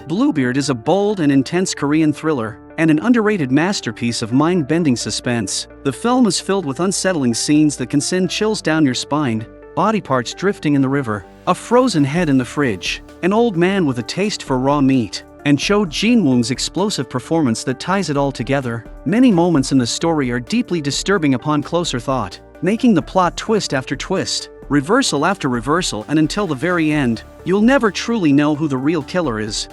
Bluebeard is a bold and intense Korean thriller, and an underrated masterpiece of mind-bending suspense. The film is filled with unsettling scenes that can send chills down your spine, body parts drifting in the river, a frozen head in the fridge, an old man with a taste for raw meat, and Cho Jin-woong's explosive performance that ties it all together. Many moments in the story are deeply disturbing upon closer thought, making the plot twist after twist, reversal after reversal, and until the very end, you'll never truly know who the real killer is.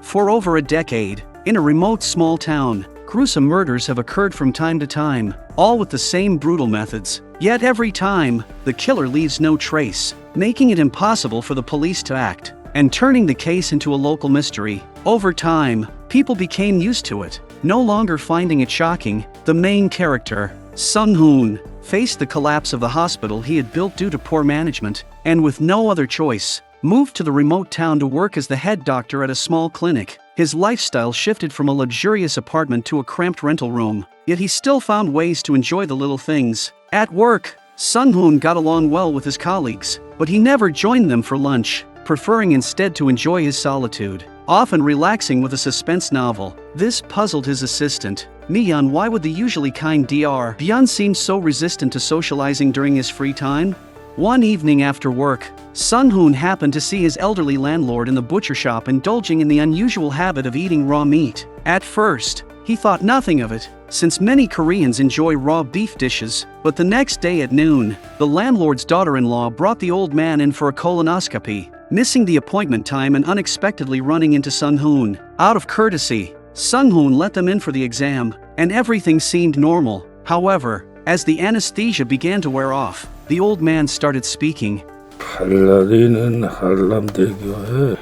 For over a decade, in a remote small town, gruesome murders have occurred from time to time, all with the same brutal methods. Yet every time, the killer leaves no trace, making it impossible for the police to act, and turning the case into a local mystery. Over time, people became used to it, no longer finding it shocking. The main character, Sung-hoon, faced the collapse of the hospital he had built due to poor management, and with no other choice, moved to the remote town to work as the head doctor at a small clinic. His lifestyle shifted from a luxurious apartment to a cramped rental room, yet he still found ways to enjoy the little things. At work, Sung-hoon got along well with his colleagues, but he never joined them for lunch, preferring instead to enjoy his solitude, often relaxing with a suspense novel. This puzzled his assistant, Mi-yeon. Why would the usually kind Dr. Byun seem so resistant to socializing during his free time? One evening after work, Sung-hoon happened to see his elderly landlord in the butcher shop indulging in the unusual habit of eating raw meat. At first, he thought nothing of it, since many Koreans enjoy raw beef dishes, but the next day at noon, the landlord's daughter-in-law brought the old man in for a colonoscopy, missing the appointment time and unexpectedly running into Sung-hoon. Out of courtesy, Sung-hoon let them in for the exam, and everything seemed normal. However, as the anesthesia began to wear off, the old man started speaking. 팔다리는 한람대교에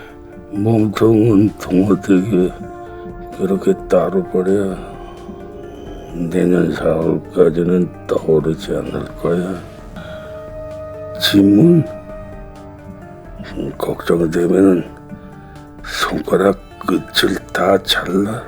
몸통은 동호대교에 그렇게 따로 버려 내년 4월까지는 떠오르지 않을 거야. 지문 걱정되면은 손가락 끝을 다 잘라서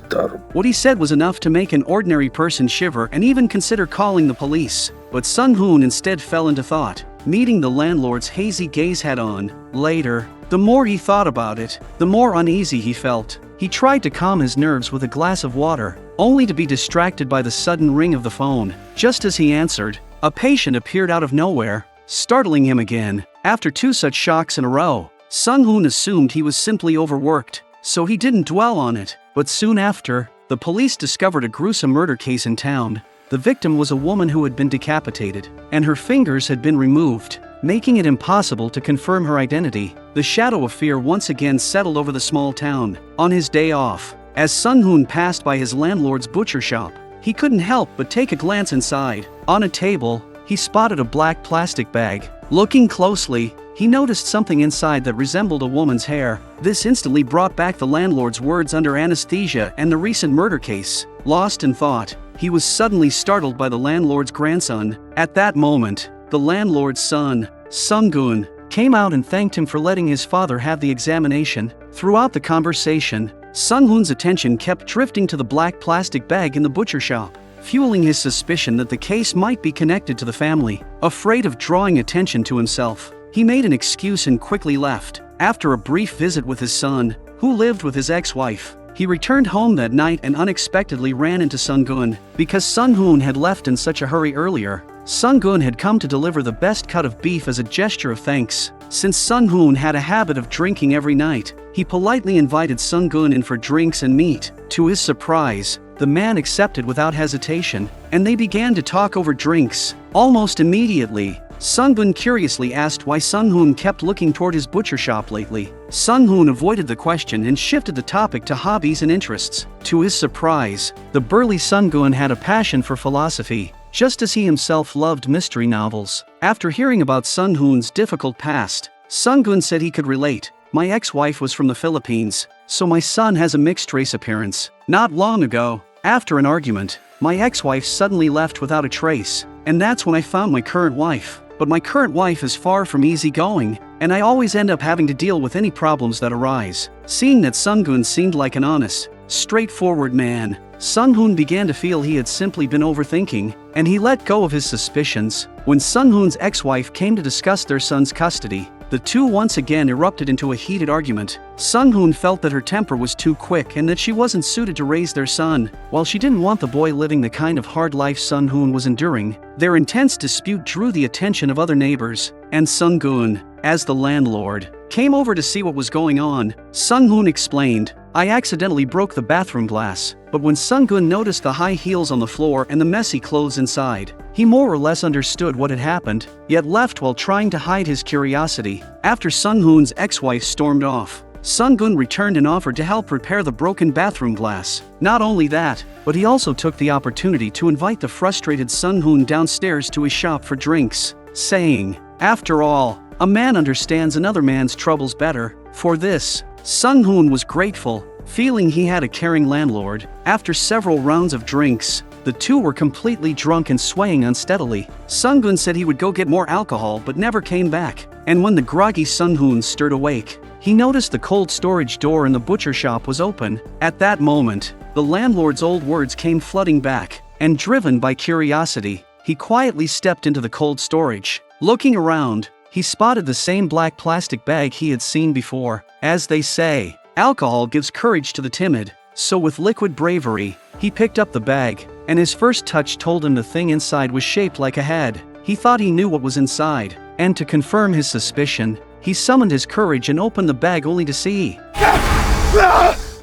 따로. What he said was enough to make an ordinary person shiver and even consider calling the police. But Sung-hoon instead fell into thought, meeting the landlord's hazy gaze head-on. Later, the more he thought about it, the more uneasy he felt. He tried to calm his nerves with a glass of water, only to be distracted by the sudden ring of the phone. Just as he answered, a patient appeared out of nowhere, startling him again. After two such shocks in a row, Sung-hoon assumed he was simply overworked, so he didn't dwell on it. But soon after, the police discovered a gruesome murder case in town. The victim was a woman who had been decapitated, and her fingers had been removed, making it impossible to confirm her identity. The shadow of fear once again settled over the small town. On his day off, as Sung-hoon passed by his landlord's butcher shop, he couldn't help but take a glance inside. On a table, he spotted a black plastic bag. Looking closely, he noticed something inside that resembled a woman's hair. This instantly brought back the landlord's words under anesthesia and the recent murder case. Lost in thought, he was suddenly startled by the landlord's grandson. At that moment, the landlord's son, Sung-hoon, came out and thanked him for letting his father have the examination. Throughout the conversation, Sung-hoon's attention kept drifting to the black plastic bag in the butcher shop, fueling his suspicion that the case might be connected to the family. Afraid of drawing attention to himself, he made an excuse and quickly left. After a brief visit with his son, who lived with his ex-wife, he returned home that night and unexpectedly ran into Sung-hoon. Because Sung-hoon had left in such a hurry earlier, Sung-hoon had come to deliver the best cut of beef as a gesture of thanks. Since Sung-hoon had a habit of drinking every night, he politely invited Sung-hoon in for drinks and meat. To his surprise, the man accepted without hesitation, and they began to talk over drinks. Almost immediately, Sung-hoon curiously asked why Sung-hoon kept looking toward his butcher shop lately. Sung-hoon avoided the question and shifted the topic to hobbies and interests. To his surprise, the burly Sung-hoon had a passion for philosophy, just as he himself loved mystery novels. After hearing about Sung-hoon's difficult past, Sung-hoon said he could relate. My ex-wife was from the Philippines, so my son has a mixed race appearance. Not long ago, after an argument, my ex-wife suddenly left without a trace, and that's when I found my current wife. But my current wife is far from easygoing, and I always end up having to deal with any problems that arise. Seeing that Sung-hoon seemed like an honest, straightforward man, Sung-hoon began to feel he had simply been overthinking, and he let go of his suspicions. When Sung-hoon's ex-wife came to discuss their son's custody, The two once again erupted into a heated argument. Sung-hoon felt that her temper was too quick and that she wasn't suited to raise their son. While she didn't want the boy living the kind of hard life Sung-hoon was enduring, their intense dispute drew the attention of other neighbors, and Sung-gun, as the landlord, came over to see what was going on. Sung-hoon explained, "I accidentally broke the bathroom glass." But when Sung-gun noticed the high heels on the floor and the messy clothes inside, he more or less understood what had happened, yet left while trying to hide his curiosity. After Sung-hoon's ex-wife stormed off, Sung-gun returned and offered to help repair the broken bathroom glass. Not only that, but he also took the opportunity to invite the frustrated Sung-hoon downstairs to his shop for drinks, saying, "After all, a man understands another man's troubles better." For this, Sung-hoon was grateful, feeling he had a caring landlord. After several rounds of drinks, the two were completely drunk and swaying unsteadily. Sung-gun said he would go get more alcohol but never came back. And when the groggy Sung-hoon stirred awake, he noticed the cold storage door in the butcher shop was open. At that moment, the landlord's old words came flooding back, and driven by curiosity, he quietly stepped into the cold storage. Looking around, he spotted the same black plastic bag he had seen before. As they say, alcohol gives courage to the timid. So with liquid bravery, he picked up the bag, and his first touch told him the thing inside was shaped like a head. He thought he knew what was inside, and to confirm his suspicion, he summoned his courage and opened the bag only to see.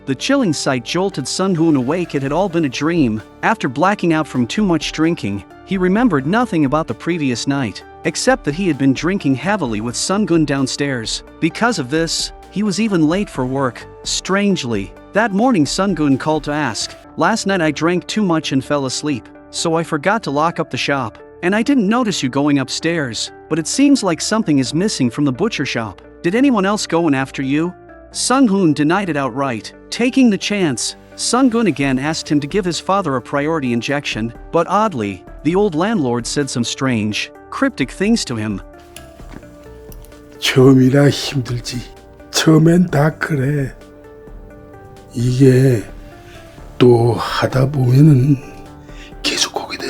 The chilling sight jolted Sung-hoon awake. It had all been a dream. After blacking out from too much drinking, he remembered nothing about the previous night, except that he had been drinking heavily with Sung-gun downstairs. Because of this, he was even late for work. Strangely, that morning Sung-gun called to ask, "Last night I drank too much and fell asleep, so I forgot to lock up the shop. And I didn't notice you going upstairs, but it seems like something is missing from the butcher shop. Did anyone else go in after you?" Sung-hoon denied it outright. Taking the chance, Sung-gun again asked him to give his father a priority injection, but oddly, the old landlord said some strange, cryptic things to him. 처음이라 힘들지. 처음엔 다 그래. 이게 또 하다 보면은 계속 오게 돼.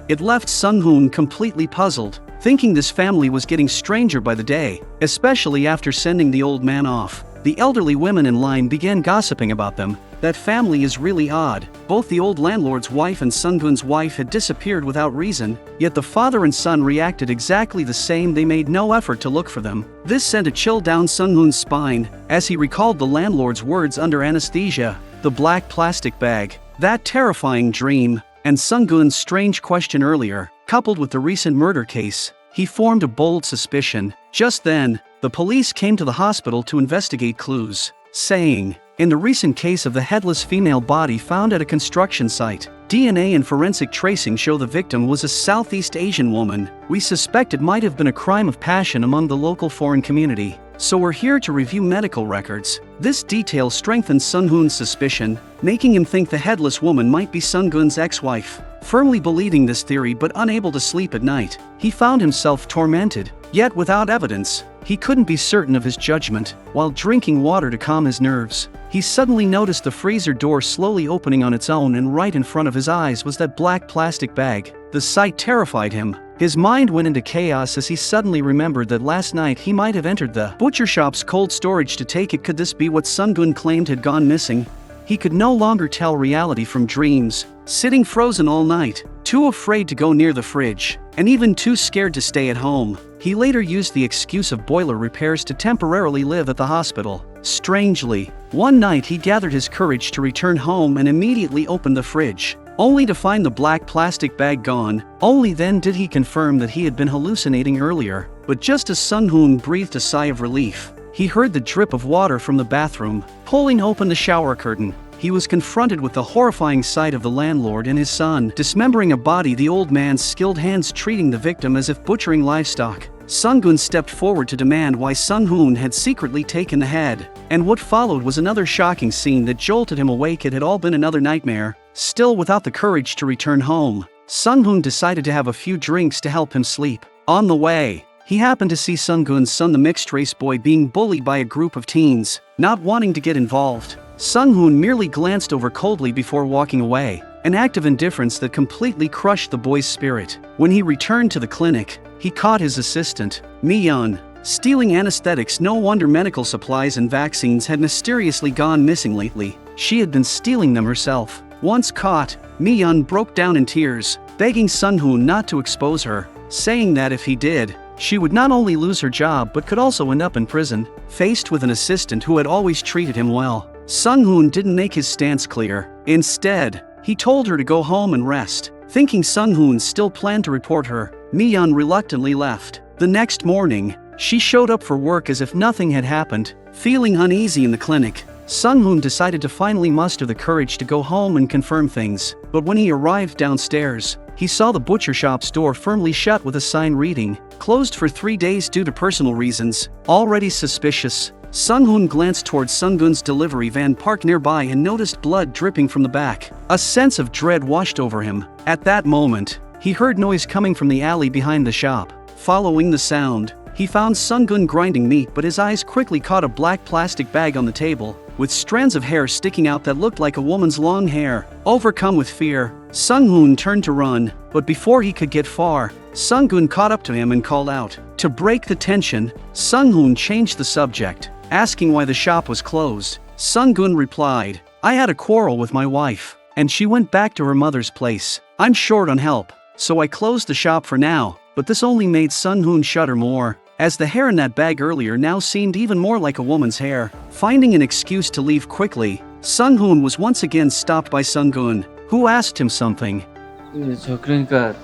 It left Sung-hoon completely puzzled, thinking this family was getting stranger by the day, especially after sending the old man off. The elderly women in line began gossiping about them. That family is really odd. Both the old landlord's wife and Sung-gun's wife had disappeared without reason, yet the father and son reacted exactly the same. They made no effort to look for them. This sent a chill down Sung-hoon's spine, as he recalled the landlord's words under anesthesia, the black plastic bag, that terrifying dream, and Sung-gun's strange question earlier, coupled with the recent murder case. He formed a bold suspicion. Just then, the police came to the hospital to investigate clues, saying, "In the recent case of the headless female body found at a construction site, DNA and forensic tracing show the victim was a Southeast Asian woman. We suspect it might have been a crime of passion among the local foreign community. So we're here to review medical records." This detail strengthened Sung-hoon's suspicion, making him think the headless woman might be Sung-gun's ex-wife. Firmly believing this theory but unable to sleep at night, he found himself tormented, yet without evidence. He couldn't be certain of his judgment. While drinking water to calm his nerves, he suddenly noticed the freezer door slowly opening on its own, and right in front of his eyes was that black plastic bag. The sight terrified him. His mind went into chaos as he suddenly remembered that last night he might have entered the butcher shop's cold storage to take it. Could this be what Sung-gun claimed had gone missing? He could no longer tell reality from dreams. Sitting frozen all night, too afraid to go near the fridge, and even too scared to stay at home, he later used the excuse of boiler repairs to temporarily live at the hospital. Strangely, one night he gathered his courage to return home and immediately opened the fridge, only to find the black plastic bag gone. Only then did he confirm that he had been hallucinating earlier. But just as Sung-hoon breathed a sigh of relief, he heard the drip of water from the bathroom. Pulling open the shower curtain, he was confronted with the horrifying sight of the landlord and his son dismembering a body, the old man's skilled hands treating the victim as if butchering livestock. Sung-gun stepped forward to demand why Sung-hoon had secretly taken the head. And what followed was another shocking scene that jolted him awake. It had all been another nightmare. Still without the courage to return home, Sung-hoon decided to have a few drinks to help him sleep. On the way, he happened to see Sung-gun's son, the mixed-race boy, being bullied by a group of teens. Not wanting to get involved, Sung-hoon merely glanced over coldly before walking away, an act of indifference that completely crushed the boy's spirit. When he returned to the clinic, he caught his assistant, Mi-yeon, Stealing anesthetics. No wonder medical supplies and vaccines had mysteriously gone missing lately. She had been stealing them herself. Once caught, Mi-yeon broke down in tears, begging Sun-hoon not to expose her, saying that if he did, she would not only lose her job but could also end up in prison. Faced with an assistant who had always treated him well, Sun-hoon didn't make his stance clear. Instead, he told her to go home and rest. Thinking Sun-hoon still planned to report her, Mi-yeon reluctantly left. The next morning, she showed up for work as if nothing had happened. Feeling uneasy in the clinic, Sun-hoon decided to finally muster the courage to go home and confirm things. But when he arrived downstairs, he saw the butcher shop's door firmly shut with a sign reading, "Closed for 3 days due to personal reasons." Already suspicious, Sun-hoon glanced towards Sung-gun's delivery van parked nearby and noticed blood dripping from the back. A sense of dread washed over him. At that moment, he heard noise coming from the alley behind the shop. Following the sound, he found Sung-gun grinding meat, but his eyes quickly caught a black plastic bag on the table, with strands of hair sticking out that looked like a woman's long hair. Overcome with fear, Sung-hoon turned to run, but before he could get far, Sung-gun caught up to him and called out. To break the tension, Sung-hoon changed the subject, asking why the shop was closed. Sung-gun replied, "I had a quarrel with my wife, and she went back to her mother's place. I'm short on help, so I closed the shop for now." But this only made Sun-hoon shudder more, as the hair in that bag earlier now seemed even more like a woman's hair. Finding an excuse to leave quickly, Sun-hoon was once again stopped by Sung-gun, who asked him something. 그러니까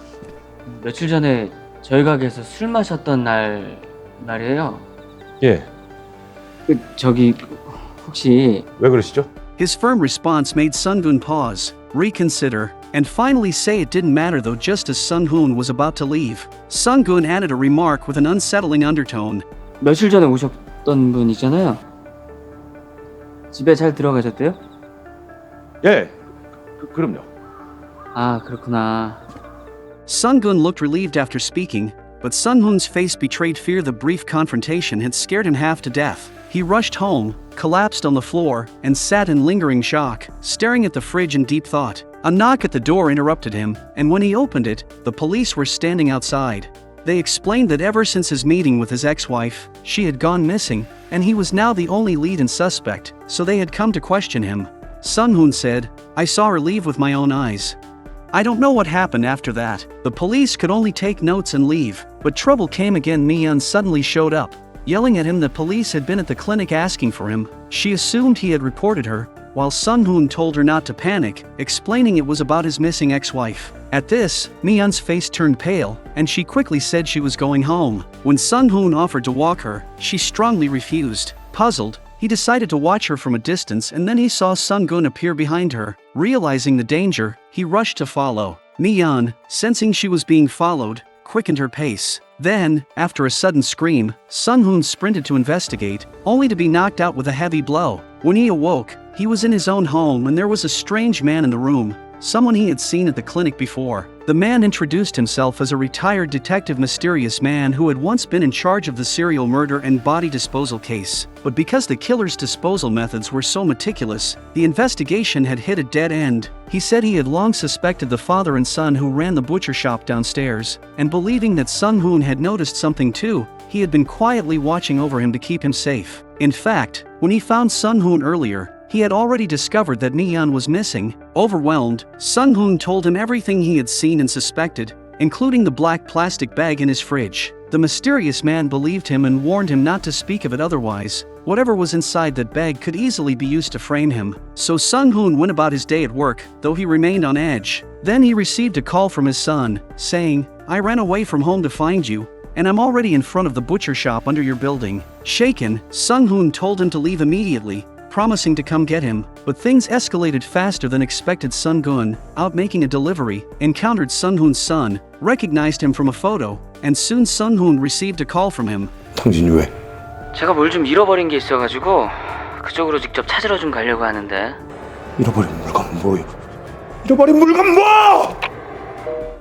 며칠 전에 저희 가게에서 술 마셨던 말이에요. 예, 혹시 왜 그러시죠? His firm response made Sung-gun pause, reconsider, and finally say it didn't matter though. Just as Sun-hoon was about to leave, Sung-gun added a remark with an unsettling undertone. 며칠 전에 오셨던 분이잖아요. 집에 잘 들어가셨대요? 예, 그럼요. 아, 그렇구나. Sung-gun looked relieved after speaking, but Sun-hoon's face betrayed fear. The brief confrontation had scared him half to death. He rushed home, collapsed on the floor, and sat in lingering shock, staring at the fridge in deep thought. A knock at the door interrupted him, and when he opened it, the police were standing outside. They explained that ever since his meeting with his ex-wife, she had gone missing, and he was now the only lead and suspect, so they had come to question him. Sun-hoon said, "I saw her leave with my own eyes. I don't know what happened after that." The police could only take notes and leave, but trouble came again. Mi-yeon suddenly showed up, yelling at him that police had been at the clinic asking for him. She assumed he had reported her, while Sun-hoon told her not to panic, explaining it was about his missing ex-wife. At this, Mi-yeon's face turned pale, and she quickly said she was going home. When Sun-hoon offered to walk her, she strongly refused. Puzzled, he decided to watch her from a distance, and then he saw Sung-gun appear behind her. Realizing the danger, he rushed to follow. Mi-yeon, sensing she was being followed, quickened her pace. Then, after a sudden scream, Sun-hoon sprinted to investigate, only to be knocked out with a heavy blow. When he awoke, he was in his own home and there was a strange man in the room, someone he had seen at the clinic before. The man introduced himself as a retired detective, mysterious man who had once been in charge of the serial murder and body disposal case. But because the killer's disposal methods were so meticulous, the investigation had hit a dead end. He said he had long suspected the father and son who ran the butcher shop downstairs, and believing that Sung-hoon had noticed something too, he had been quietly watching over him to keep him safe. In fact, when he found Sung-hoon earlier, he had already discovered that Mi-yeon was missing. Overwhelmed, Sung-hoon told him everything he had seen and suspected, including the black plastic bag in his fridge. The mysterious man believed him and warned him not to speak of it, otherwise, whatever was inside that bag could easily be used to frame him. So Sung-hoon went about his day at work, though he remained on edge. Then he received a call from his son, saying, "I ran away from home to find you, and I'm already in front of the butcher shop under your building." Shaken, Sung-hoon told him to leave immediately, promising to come get him, but things escalated faster than expected. Sung-gun, out making a delivery, encountered Sung-hoon's son, recognized him from a photo, and soon Sung-hoon received a call from him. 당신이 왜? 제가 뭘 좀 잃어버린 게 있어가지고 그쪽으로 직접 찾으러 좀 가려고 하는데. 잃어버린 물건 뭐요? 잃어버린 물건 뭐?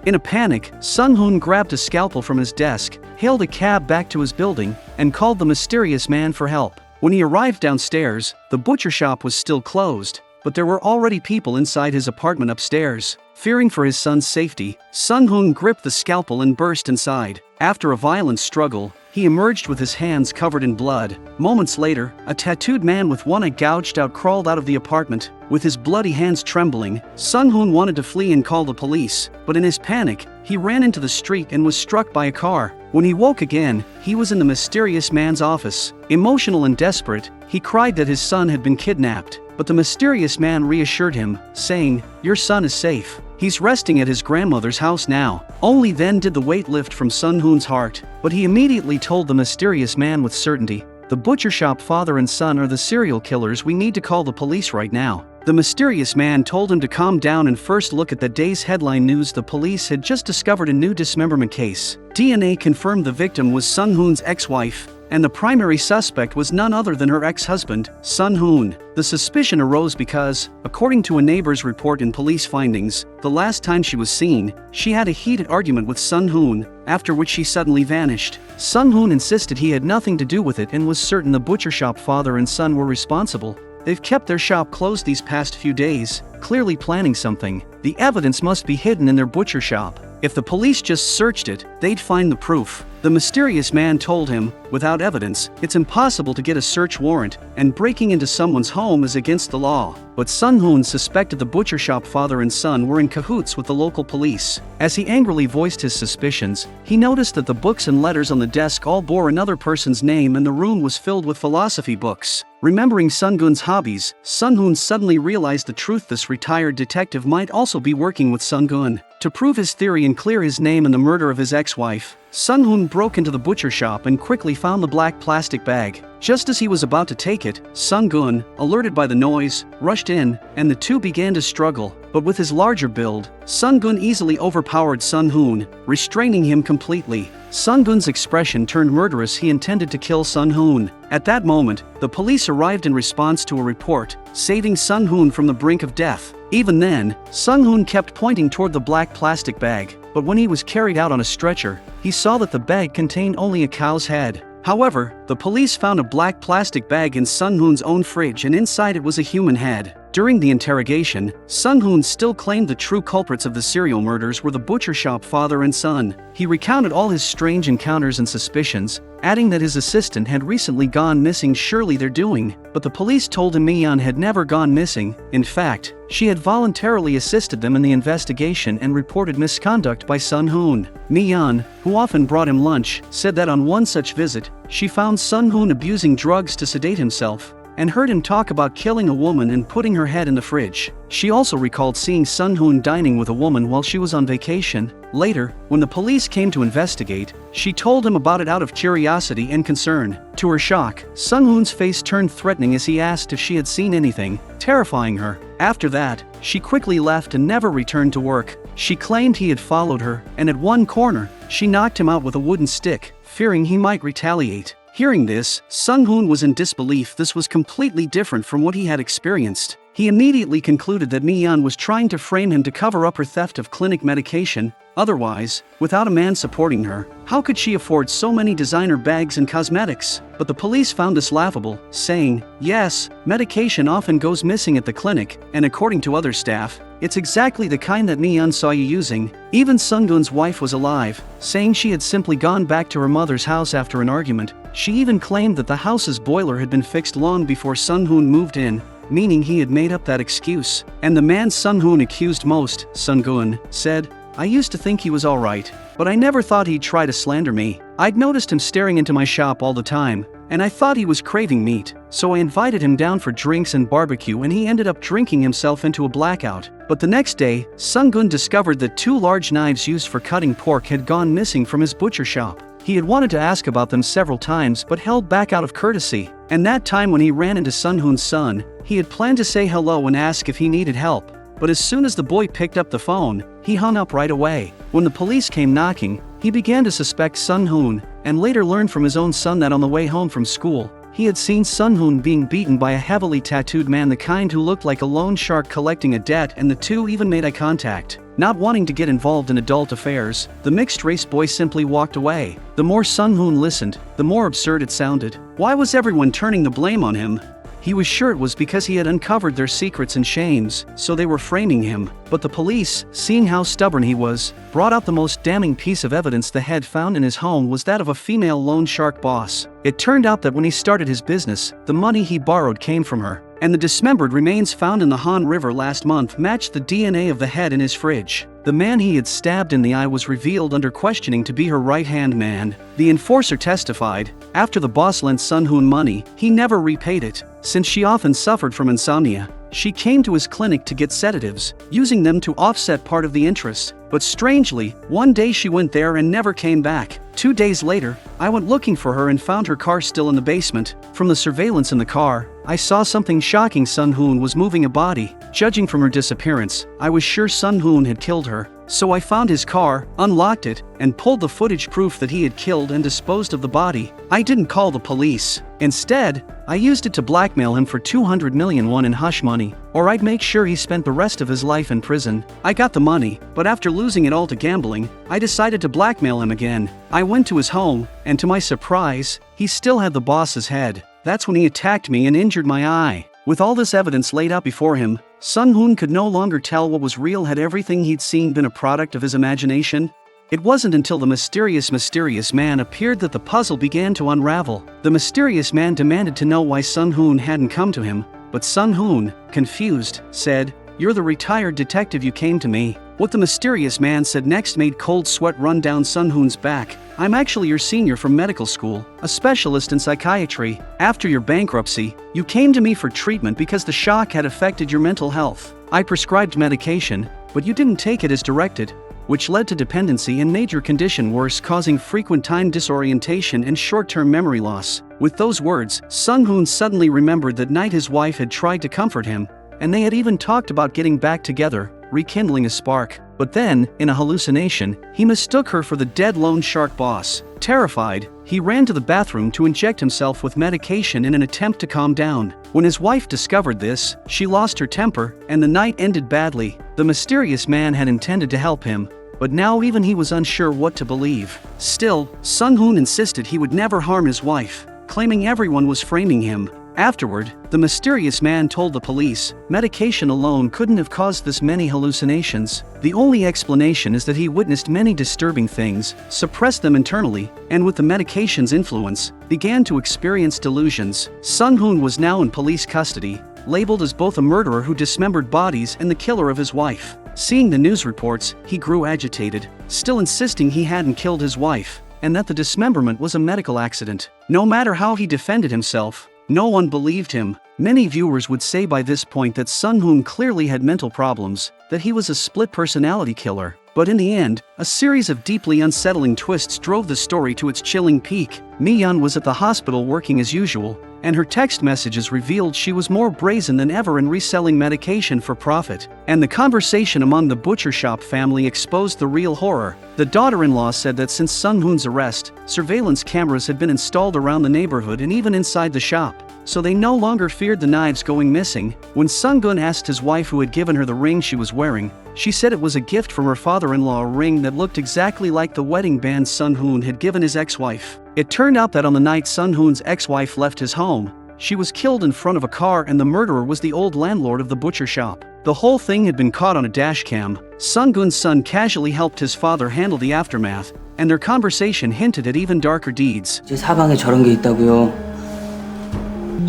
In a panic, Sung-hoon grabbed a scalpel from his desk, hailed a cab back to his building, and called the mysterious man for help. When he arrived downstairs, the butcher shop was still closed, but there were already people inside his apartment upstairs. Fearing for his son's safety, Sung-hoon gripped the scalpel and burst inside. After a violent struggle, he emerged with his hands covered in blood. Moments later, a tattooed man with one eye gouged out crawled out of the apartment. With his bloody hands trembling, Sung-hoon wanted to flee and call the police, but in his panic, he ran into the street and was struck by a car. When he woke again, he was in the mysterious man's office. Emotional and desperate, he cried that his son had been kidnapped, but the mysterious man reassured him, saying, "Your son is safe. He's resting at his grandmother's house now." Only then did the weight lift from Sun-hoon's heart, but he immediately told the mysterious man with certainty, "The butcher shop father and son are the serial killers. We need to call the police right now." The mysterious man told him to calm down and first look at the day's headline news. The police had just discovered a new dismemberment case. DNA confirmed the victim was Sung-hoon's ex-wife, and the primary suspect was none other than her ex-husband, Sun-hoon. The suspicion arose because, according to a neighbor's report in police findings, the last time she was seen, she had a heated argument with Sun-hoon, after which she suddenly vanished. Sun-hoon insisted he had nothing to do with it and was certain the butcher shop father and son were responsible. They've kept their shop closed these past few days, clearly planning something. The evidence must be hidden in their butcher shop. If the police just searched it, they'd find the proof. The mysterious man told him, without evidence, it's impossible to get a search warrant, and breaking into someone's home is against the law. But Sun-hoon suspected the butcher shop father and son were in cahoots with the local police. As he angrily voiced his suspicions, he noticed that the books and letters on the desk all bore another person's name and the room was filled with philosophy books. Remembering Sun-gun's hobbies, Sun-hoon suddenly realized the truth. This retired detective might also be working with Sun-gun. To prove his theory and clear his name in the murder of his ex-wife, Sun-hoon broke into the butcher shop and quickly found the black plastic bag. Just as he was about to take it, Sun-gun, alerted by the noise, rushed in, and the two began to struggle. But with his larger build, Sun-gun easily overpowered Sun-hoon, restraining him completely. Sun-gun's expression turned murderous. He intended to kill Sun-hoon. At that moment, the police arrived in response to a report, saving Sun-hoon from the brink of death. Even then, Sun-hoon kept pointing toward the black plastic bag, but when he was carried out on a stretcher, he saw that the bag contained only a cow's head. However, the police found a black plastic bag in Sun-hoon's own fridge and inside it was a human head. During the interrogation, Sun-hoon still claimed the true culprits of the serial murders were the butcher shop father and son. He recounted all his strange encounters and suspicions, adding that his assistant had recently gone missing. Surely they're doing, but the police told him Mi-yeon had never gone missing. In fact, she had voluntarily assisted them in the investigation and reported misconduct by Sun-hoon. Mi-yeon, who often brought him lunch, said that on one such visit, she found Sun-hoon abusing drugs to sedate himself, and heard him talk about killing a woman and putting her head in the fridge. She also recalled seeing Sun-hoon dining with a woman while she was on vacation. Later, when the police came to investigate, she told him about it out of curiosity and concern. To her shock, Sun-hoon's face turned threatening as he asked if she had seen anything, terrifying her. After that, she quickly left and never returned to work. She claimed he had followed her, and at one corner, she knocked him out with a wooden stick, fearing he might retaliate. Hearing this, Sun-hoon was in disbelief. This was completely different from what he had experienced. He immediately concluded that Mi-yeon was trying to frame him to cover up her theft of clinic medication. Otherwise, without a man supporting her, how could she afford so many designer bags and cosmetics? But the police found this laughable, saying, "Yes, medication often goes missing at the clinic, and according to other staff, it's exactly the kind that Mi-yeon saw you using." Even Sun-gun's wife was alive, saying she had simply gone back to her mother's house after an argument. She even claimed that the house's boiler had been fixed long before Sun-hoon moved in, meaning he had made up that excuse. And the man Sun-hoon accused most, Sun-gun, said, "I used to think he was alright, but I never thought he'd try to slander me. I'd noticed him staring into my shop all the time, and I thought he was craving meat, so I invited him down for drinks and barbecue and he ended up drinking himself into a blackout." But the next day, Sun-gun discovered that 2 large knives used for cutting pork had gone missing from his butcher shop. He had wanted to ask about them several times but held back out of courtesy. And that time when he ran into Sun-hoon's son, he had planned to say hello and ask if he needed help. But as soon as the boy picked up the phone, he hung up right away. When the police came knocking, he began to suspect Sun-hoon, and later learned from his own son that on the way home from school, he had seen Sun-hoon being beaten by a heavily tattooed man, the kind who looked like a loan shark collecting a debt, and the two even made eye contact. Not wanting to get involved in adult affairs, the mixed-race boy simply walked away. The more Sun-hoon listened, the more absurd it sounded. Why was everyone turning the blame on him? He was sure it was because he had uncovered their secrets and shames, so they were framing him. But the police, seeing how stubborn he was, brought out the most damning piece of evidence the head found in his home was that of a female loan shark boss. It turned out that when he started his business, the money he borrowed came from her, and the dismembered remains found in the Han River last month matched the DNA of the head in his fridge. The man he had stabbed in the eye was revealed under questioning to be her right-hand man. The enforcer testified, after the boss lent Sun Hoon money, he never repaid it. Since she often suffered from insomnia, she came to his clinic to get sedatives, using them to offset part of the interest. But strangely, one day she went there and never came back. 2 days later, I went looking for her and found her car still in the basement. From the surveillance in the car, I saw something shocking. Sun Hoon was moving a body. Judging from her disappearance, I was sure Sun Hoon had killed her. So I found his car, unlocked it, and pulled the footage proof that he had killed and disposed of the body. I didn't call the police. Instead, I used it to blackmail him for 200 million won in hush money, or I'd make sure he spent the rest of his life in prison. I got the money, but after losing it all to gambling, I decided to blackmail him again. I went to his home, and to my surprise, he still had the boss's head. That's when he attacked me and injured my eye. With all this evidence laid out before him, Sun Hoon could no longer tell what was real. Had everything he'd seen been a product of his imagination? It wasn't until the mysterious man appeared that the puzzle began to unravel. The mysterious man demanded to know why Sun Hoon hadn't come to him, but Sun Hoon, confused, said, "You're the retired detective you came to me." What the mysterious man said next made cold sweat run down Sun Hoon's back. "I'm actually your senior from medical school, a specialist in psychiatry. After your bankruptcy, you came to me for treatment because the shock had affected your mental health. I prescribed medication, but you didn't take it as directed, which led to dependency and made your condition worse, causing frequent time disorientation and short-term memory loss." With those words, Sun Hoon suddenly remembered that night his wife had tried to comfort him, and they had even talked about getting back together, rekindling a spark. But then, in a hallucination, he mistook her for the dead loan shark boss. Terrified, he ran to the bathroom to inject himself with medication in an attempt to calm down. When his wife discovered this, she lost her temper, and the night ended badly. The mysterious man had intended to help him, but now even he was unsure what to believe. Still, Sun Hoon insisted he would never harm his wife, claiming everyone was framing him. Afterward, the mysterious man told the police, medication alone couldn't have caused this many hallucinations. The only explanation is that he witnessed many disturbing things, suppressed them internally, and with the medication's influence, began to experience delusions. Sun Hoon was now in police custody, labeled as both a murderer who dismembered bodies and the killer of his wife. Seeing the news reports, he grew agitated, still insisting he hadn't killed his wife, and that the dismemberment was a medical accident. No matter how he defended himself, no one believed him. Many viewers would say by this point that Sun Hoon clearly had mental problems, that he was a split personality killer. But in the end, a series of deeply unsettling twists drove the story to its chilling peak. Mi-yeon was at the hospital working as usual, and her text messages revealed she was more brazen than ever in reselling medication for profit. And the conversation among the butcher shop family exposed the real horror. The daughter-in-law said that since Sun Hoon's arrest, surveillance cameras had been installed around the neighborhood and even inside the shop, so they no longer feared the knives going missing. When Sun-gun asked his wife who had given her the ring she was wearing, she said it was a gift from her father-in-law, a ring that looked exactly like the wedding band Sun Hoon had given his ex-wife. It turned out that on the night Sun Hoon's ex-wife left his home, she was killed in front of a car, and the murderer was the old landlord of the butcher shop. The whole thing had been caught on a dash cam. Sun-gun's son casually helped his father handle the aftermath, and their conversation hinted at even darker deeds. 제 사방에 저런 게 있다고요.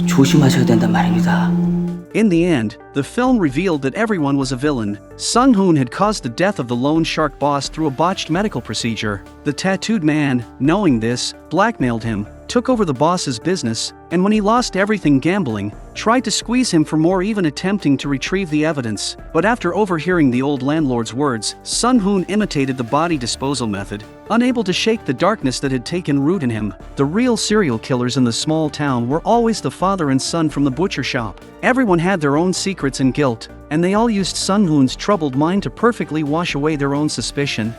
조심하셔야 된단 말입니다. In the end, the film revealed that everyone was a villain. Sun Hoon had caused the death of the loan shark boss through a botched medical procedure. The tattooed man, knowing this, blackmailed him, took over the boss's business, and when he lost everything gambling, tried to squeeze him for more, even attempting to retrieve the evidence. But after overhearing the old landlord's words, Sun Hoon imitated the body disposal method, unable to shake the darkness that had taken root in him. The real serial killers in the small town were always the father and son from the butcher shop. Everyone had their own secrets and guilt, and they all used Sun Hoon's troubled mind to perfectly wash away their own suspicion.